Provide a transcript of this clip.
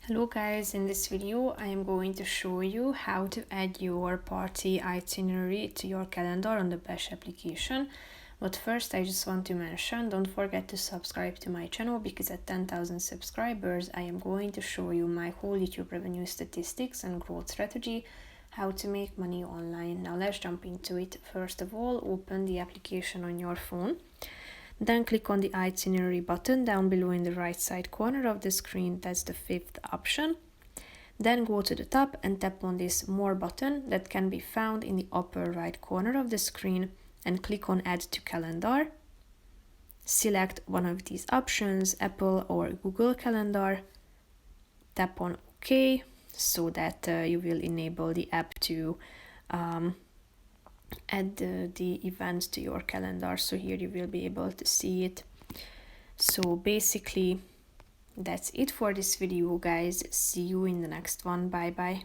Hello guys, in this video I am going to show you how to add your party itinerary to your calendar on the BACH application. But first I just want to mention, don't forget to subscribe to my channel because at 10,000 subscribers I am going to show you my whole YouTube revenue statistics and growth strategy, how to make money online. Now let's jump into it. First of all, open the application on your phone. Then click on the itinerary button down below in the right side corner of the screen. That's the fifth option. Then go to the top and tap on this more button that can be found in the upper right corner of the screen and click on add to calendar. Select one of these options, Apple or Google Calendar. Tap on OK so that you will enable the app to add the events to your calendar. So here you will be able to see it. So basically that's it for this video guys. See you in the next one. Bye bye.